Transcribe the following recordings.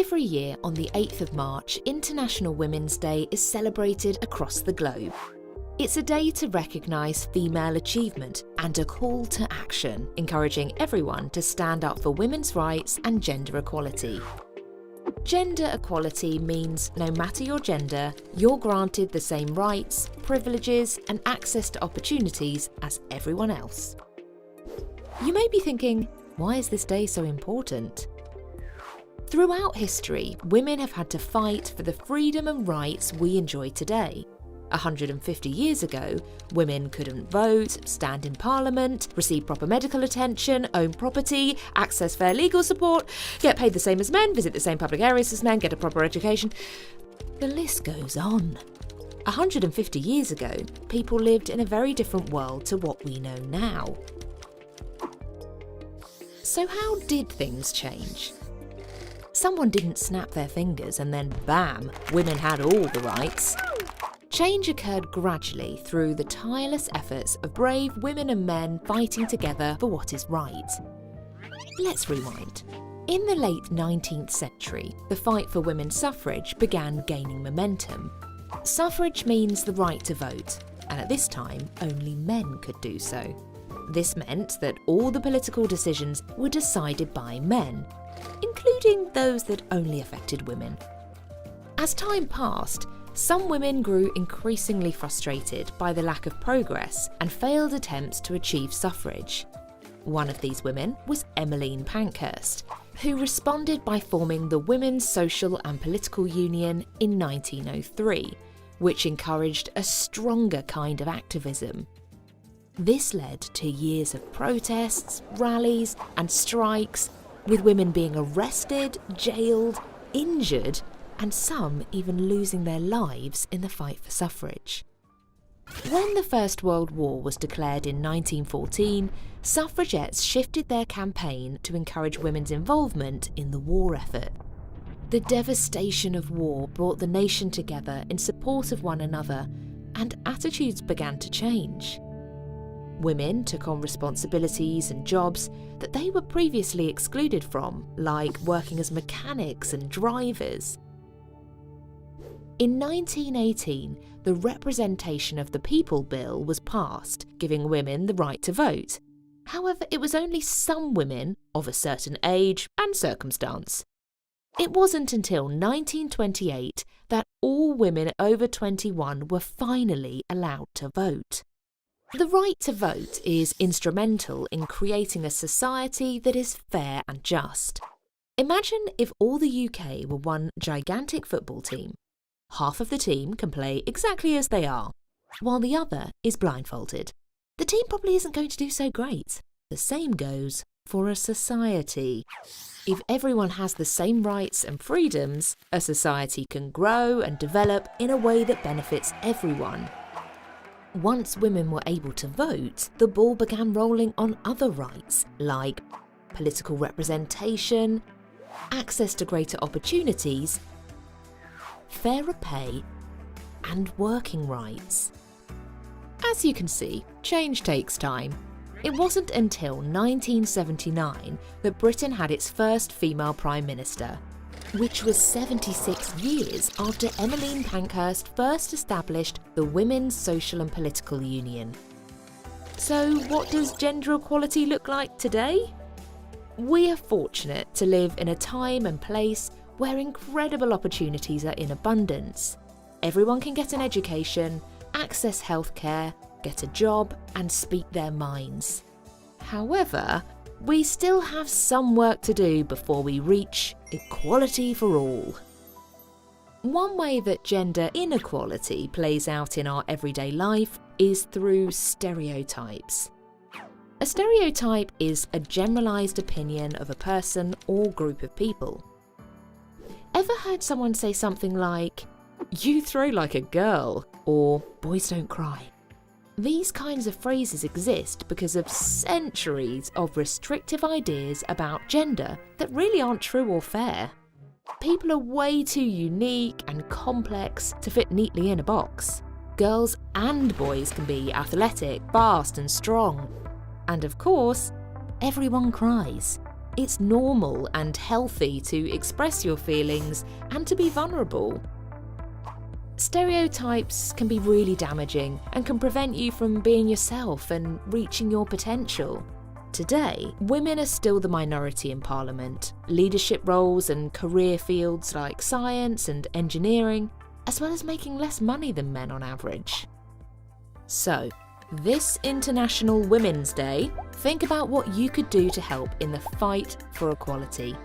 Every year on the 8th of March, International Women's Day is celebrated across the globe. It's a day to recognise female achievement and a call to action, encouraging everyone to stand up for women's rights and gender equality. Gender equality means no matter your gender, you're granted the same rights, privileges and access to opportunities as everyone else. You may be thinking, why is this day so important? Throughout history, women have had to fight for the freedom and rights we enjoy today. 150 years ago, women couldn't vote, stand in parliament, receive proper medical attention, own property, access fair legal support, get paid the same as men, visit the same public areas as men, get a proper education. The list goes on. 150 years ago, people lived in a very different world to what we know now. So how did things change? Someone didn't snap their fingers and then bam, women had all the rights. Change occurred gradually through the tireless efforts of brave women and men fighting together for what is right. Let's rewind. In the late 19th century, the fight for women's suffrage began gaining momentum. Suffrage means the right to vote, and at this time, only men could do so. This meant that all the political decisions were decided by men, including those that only affected women. As time passed, some women grew increasingly frustrated by the lack of progress and failed attempts to achieve suffrage. One of these women was Emmeline Pankhurst, who responded by forming the Women's Social and Political Union in 1903, which encouraged a stronger kind of activism. This led to years of protests, rallies and strikes, with women being arrested, jailed, injured, and some even losing their lives in the fight for suffrage. When the First World War was declared in 1914, suffragettes shifted their campaign to encourage women's involvement in the war effort. The devastation of war brought the nation together in support of one another, and attitudes began to change. Women took on responsibilities and jobs that they were previously excluded from, like working as mechanics and drivers. In 1918, the Representation of the People Bill was passed, giving women the right to vote. However, it was only some women of a certain age and circumstance. It wasn't until 1928 that all women over 21 were finally allowed to vote. The right to vote is instrumental in creating a society that is fair and just. Imagine if all the UK were one gigantic football team. Half of the team can play exactly as they are, while the other is blindfolded. The team probably isn't going to do so great. The same goes for a society. If everyone has the same rights and freedoms, a society can grow and develop in a way that benefits everyone. Once women were able to vote, the ball began rolling on other rights like political representation, access to greater opportunities, fairer pay, and working rights. As you can see, change takes time. It wasn't until 1979 that Britain had its first female Prime Minister, which was 76 years after Emmeline Pankhurst first established the Women's Social and Political Union. So what does gender equality look like today? We are fortunate to live in a time and place where incredible opportunities are in abundance. Everyone can get an education, access healthcare, get a job, and speak their minds. However, we still have some work to do before we reach equality for all. One way that gender inequality plays out in our everyday life is through stereotypes. A stereotype is a generalised opinion of a person or group of people. Ever heard someone say something like, "You throw like a girl," or "boys don't cry"? These kinds of phrases exist because of centuries of restrictive ideas about gender that really aren't true or fair. People are way too unique and complex to fit neatly in a box. Girls and boys can be athletic, fast and strong. And of course, everyone cries. It's normal and healthy to express your feelings and to be vulnerable. Stereotypes can be really damaging and can prevent you from being yourself and reaching your potential. Today, women are still the minority in Parliament, leadership roles and career fields like science and engineering, as well as making less money than men on average. So, this International Women's Day, think about what you could do to help in the fight for equality.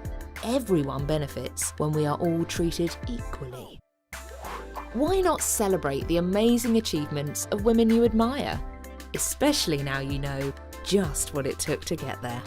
Everyone benefits when we are all treated equally. Why not celebrate the amazing achievements of women you admire, especially now you know just what it took to get there?